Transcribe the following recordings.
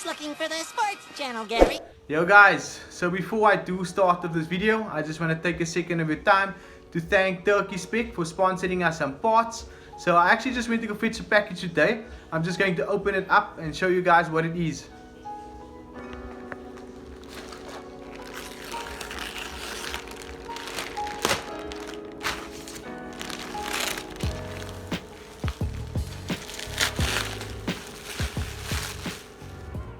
just looking for the sports channel, Gary. Yo guys, so before I do start with this video, I just want to take a second of your time to thank Turkey Spec for sponsoring us some parts. So I actually just went to go fetch a package today. I'm just going to open it up and show you guys what it is.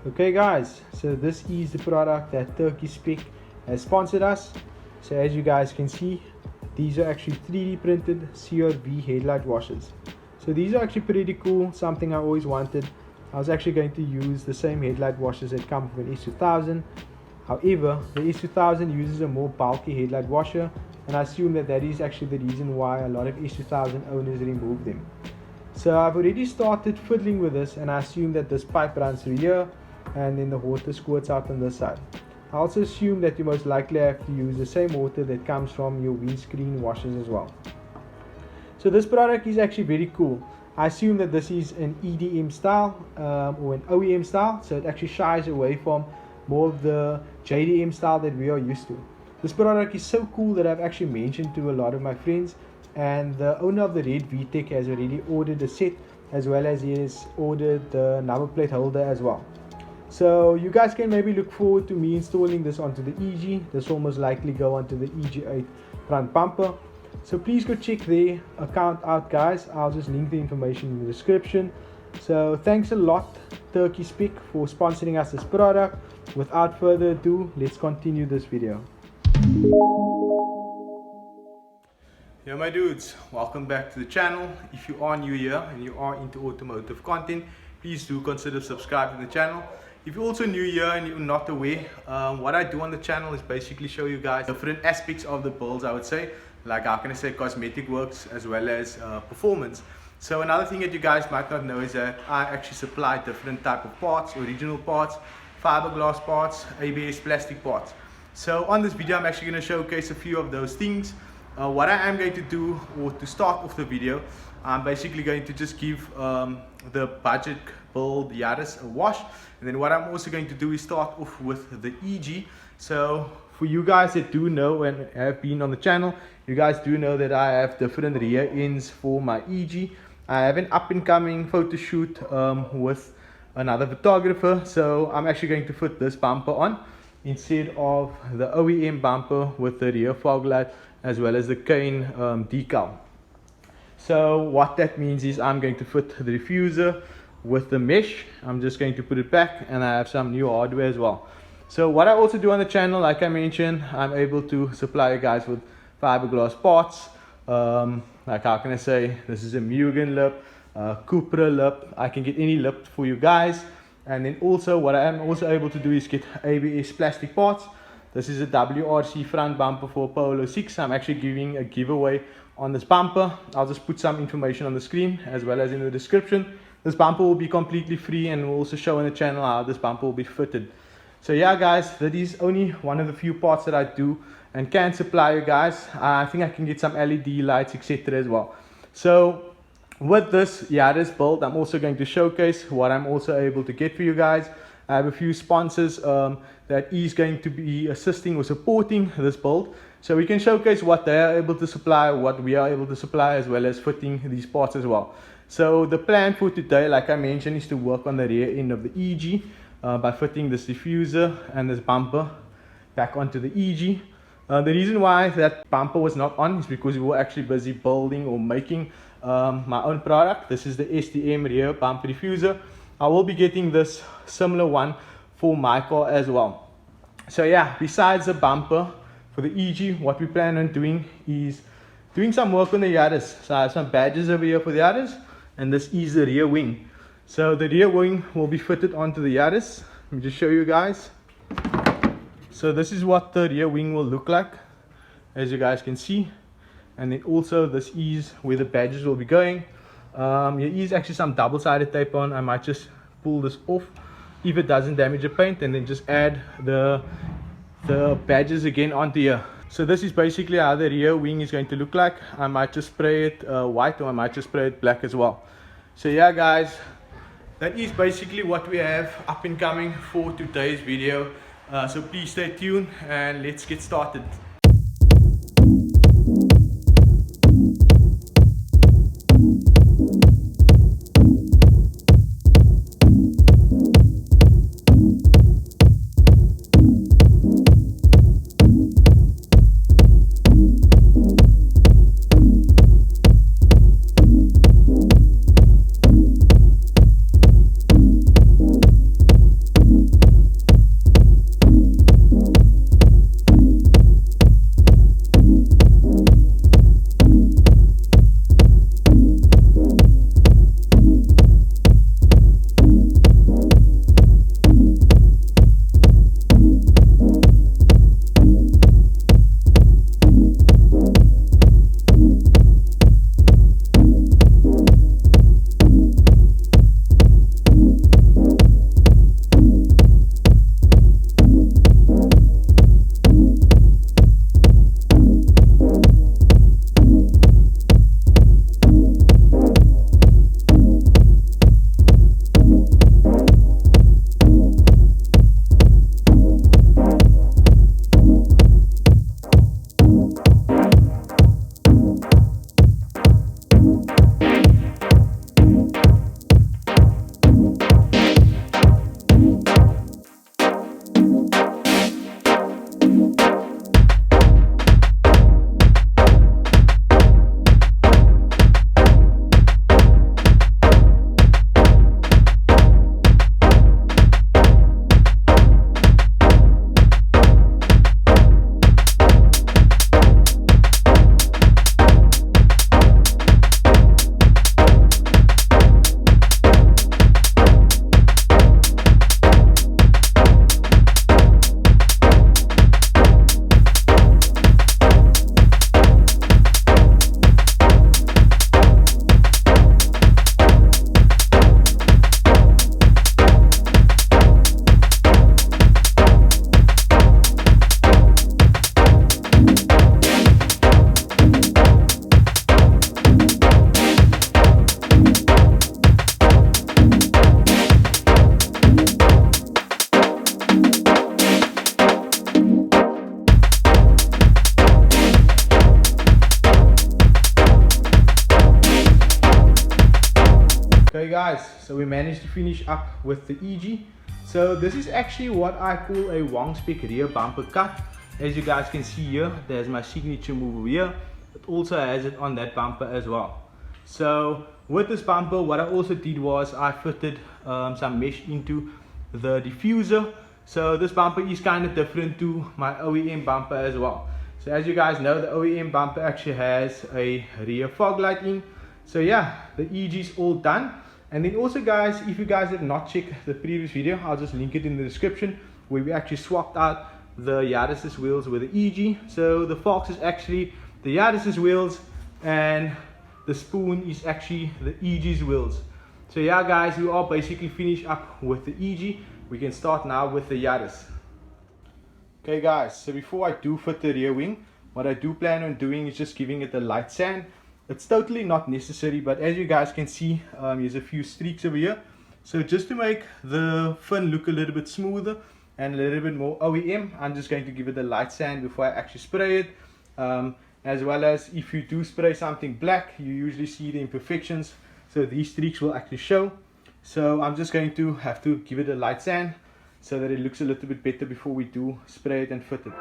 Okay guys, so this is the product that Turkey Spec has sponsored us. So as you guys can see, these are actually 3D printed CRV headlight washers. So these are actually pretty cool, something I always wanted. I was actually going to use the same headlight washers that come from an S2000. However, the S2000 uses a more bulky headlight washer, and I assume that that is actually the reason why a lot of S2000 owners remove them. So I've already started fiddling with this, and I assume that this pipe runs through here and then the water squirts out on this side. I also assume that you most likely have to use the same water that comes from your windscreen washers as well. So this product is actually very cool. I assume that this is an EDM style or an OEM style, so it actually shies away from more of the JDM style that we are used to. This product is so cool that I've actually mentioned to a lot of my friends, and the owner of the red VTEC has already ordered a set, as well as he has ordered the number plate holder as well. So you guys can maybe look forward to me installing this onto the EG. This will most likely go onto the EG8 front bumper. So please go check their account out guys. I'll just link the information in the description. So thanks a lot Turkey Spec for sponsoring us this product. Without further ado, let's continue this video. Yo my dudes, welcome back to the channel. If you are new here and you are into automotive content, please do consider subscribing to the channel. If you're also new here and you're not aware, what I do on the channel is basically show you guys different aspects of the builds, I would say, like how can I say cosmetic works as well as performance. So another thing that you guys might not know is that I actually supply different type of parts, original parts, fiberglass parts, ABS plastic parts. So on this video I'm actually going to showcase a few of those things. What I am going to do, or to start off the video, I'm basically going to just give the budget build Yaris a wash, and then what I'm also going to do is start off with the EG. So for you guys that do know and have been on the channel, you guys do know that I have different rear ends for my EG. I have an up and coming photo shoot with another photographer, so I'm actually going to put this bumper on instead of the OEM bumper with the rear fog light as well as the cane decal. So what that means is I'm going to fit the diffuser with the mesh. I'm just going to put it back, and I have some new hardware as well. So what I also do on the channel, like I mentioned, I'm able to supply you guys with fiberglass parts. Like how can I say, this is a Mugen lip, Cupra lip. I can get any lip for you guys. And then also what I am also able to do is get ABS plastic parts. This is a WRC front bumper for Polo 6. I'm actually giving a giveaway on this bumper. I'll just put some information on the screen as well as in the description. This bumper will be completely free, and we'll also show on the channel how this bumper will be fitted. So yeah guys, that is only one of the few parts that I do and can supply you guys. I think I can get some LED lights etc as well. So with this Yaris build, I'm also going to showcase what I'm also able to get for you guys. I have a few sponsors that is going to be assisting or supporting this build, so we can showcase what they are able to supply, what we are able to supply, as well as fitting these parts as well. So the plan for today, like I mentioned, is to work on the rear end of the EG by fitting this diffuser and this bumper back onto the EG. The reason why that bumper was not on is because we were actually busy building or making my own product. This is the STM rear bumper diffuser. I will be getting this similar one for my car as well. So yeah, besides the bumper for the EG, what we plan on doing is doing some work on the Yaris. So I have some badges over here for the Yaris, and this is the rear wing. So the rear wing will be fitted onto the Yaris. Let me just show you guys. So this is what the rear wing will look like, as you guys can see. And then also this is where the badges will be going. There is actually some double-sided tape on. I might just pull this off if it doesn't damage the paint, and then just add the badges again onto here. So this is basically how the rear wing is going to look like. I might just spray it white, or I might just spray it black as well. So yeah guys, that is basically what we have up and coming for today's video. So please stay tuned and let's get started. Okay guys, so we managed to finish up with the EG. So this is actually what I call a Wong spec rear bumper cut. As you guys can see here, there's my signature move here. It also has it on that bumper as well. So with this bumper, what I also did was I fitted some mesh into the diffuser. So this bumper is kind of different to my OEM bumper as well. So as you guys know, the OEM bumper actually has a rear fog light in. So yeah, the EG is all done. And then also guys, if you guys have not checked the previous video, I'll just link it in the description, where we actually swapped out the Yaris' wheels with the EG. So the Fox is actually the Yaris' wheels and the Spoon is actually the EG's wheels. So yeah guys, we are basically finished up with the EG. We can start now with the Yaris. Okay guys, so before I do fit the rear wing, what I do plan on doing is just giving it a light sand. It's totally not necessary, but as you guys can see, there's a few streaks over here. So just to make the fin look a little bit smoother and a little bit more OEM, I'm just going to give it a light sand before I actually spray it. As well as if you do spray something black, you usually see the imperfections, so these streaks will actually show. So I'm just going to have to give it a light sand so that it looks a little bit better before we do spray it and fit it.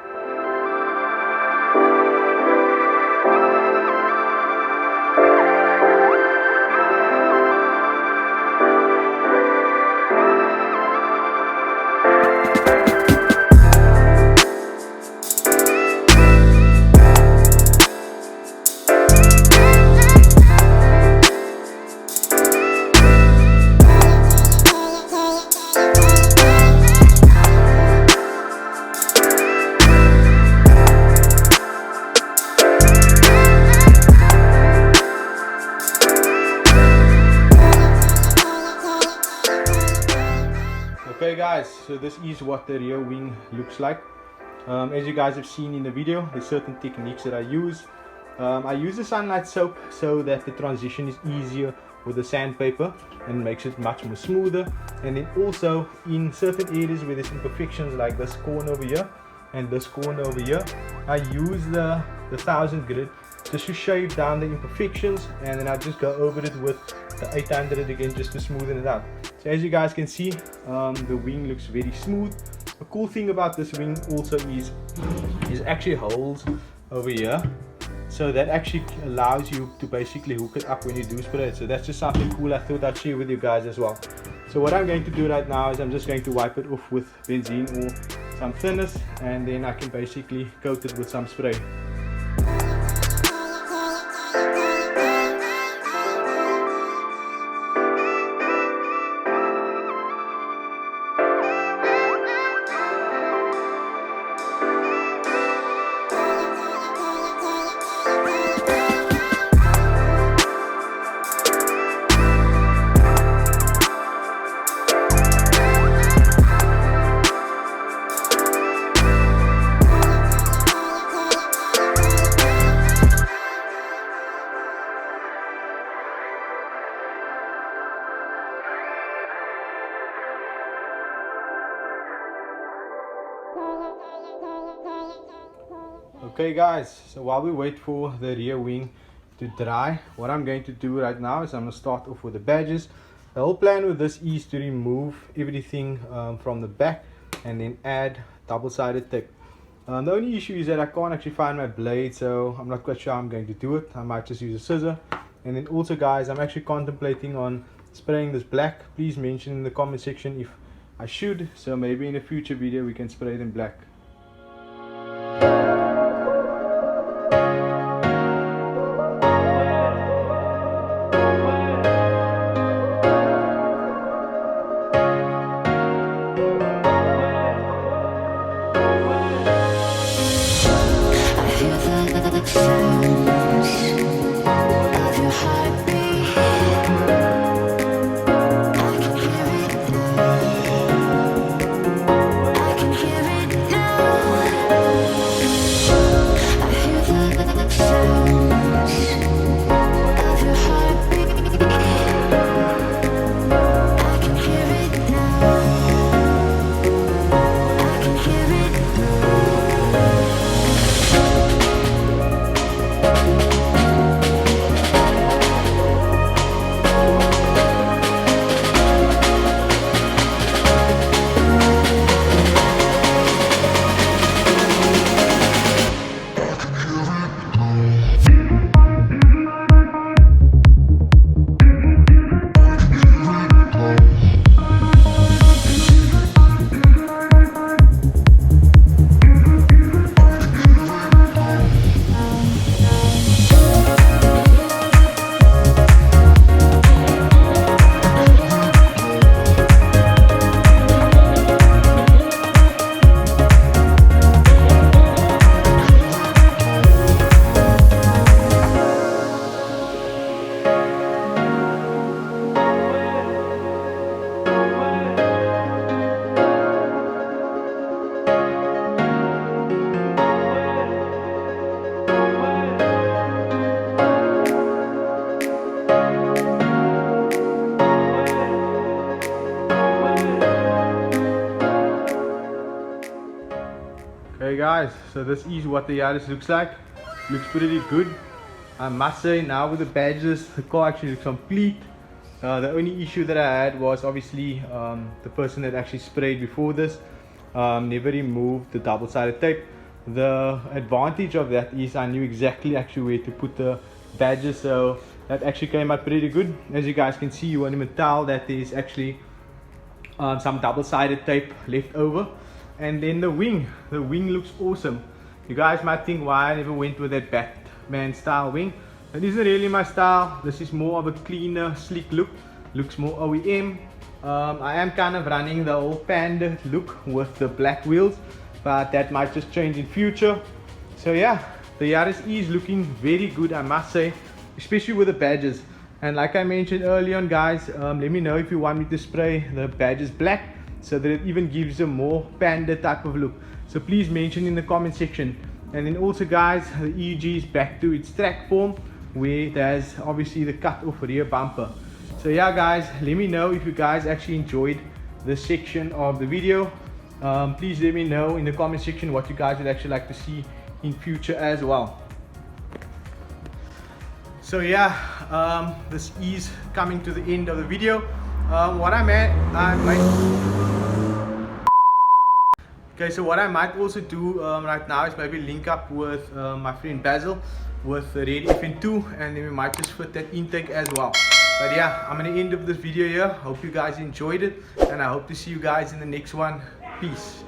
Okay guys, so this is what the rear wing looks like. As you guys have seen in the video, there's certain techniques that I use. I use the sunlight soap so that the transition is easier with the sandpaper and makes it much more smoother. And then also in certain areas where there's imperfections like this corner over here and this corner over here, I use the 1000 grit just to shave down the imperfections, and then I just go over it with the 800 again just to smoothen it out. So as you guys can see, the wing looks very smooth. The cool thing about this wing also is actually holes over here, so that actually allows you to basically hook it up when you do spray it. So that's just something cool I thought I'd share with you guys as well. So what I'm going to do right now is I'm just going to wipe it off with benzene or some thinners, and then I can basically coat it with some spray. Okay guys, so while we wait for the rear wing to dry, what I'm going to do right now is I'm going to start off with the badges. The whole plan with this is to remove everything from the back and then add double-sided tape. The only issue is that I can't actually find my blade, so I'm not quite sure how I'm going to do it. I might just use a scissor. And then also guys, I'm actually contemplating on spraying this black. Please mention in the comment section if I should, so maybe in a future video we can spray them black. Okay guys, so this is what the Yaris looks like. Looks pretty good. I must say, now with the badges, the car actually looks complete. The only issue that I had was obviously the person that actually sprayed before this never removed the double-sided tape. The advantage of that is I knew exactly actually where to put the badges, so that actually came out pretty good. As you guys can see, you won't even tell that there is actually some double-sided tape left over. And then the wing looks awesome. You guys might think why I never went with that Batman style wing. It isn't really my style. This is more of a cleaner, sleek look. Looks more OEM. I am kind of running the old Panda look with the black wheels, but that might just change in future. So yeah, the Yaris is looking very good, I must say, especially with the badges. And like I mentioned earlier on guys, let me know if you want me to spray the badges black, so that it even gives a more Panda type of look. So please mention in the comment section. And then also guys, the EG is back to its track form, where it has obviously the cut off rear bumper. So yeah guys, let me know if you guys actually enjoyed this section of the video. Please let me know in the comment section what you guys would actually like to see in future as well. So yeah, this is coming to the end of the video. What I might also do right now is maybe link up with my friend Basil with the Red FN2, and then we might just fit that intake as well. But yeah, I'm gonna end of this video here. Hope you guys enjoyed it, and I hope to see you guys in the next one. Peace.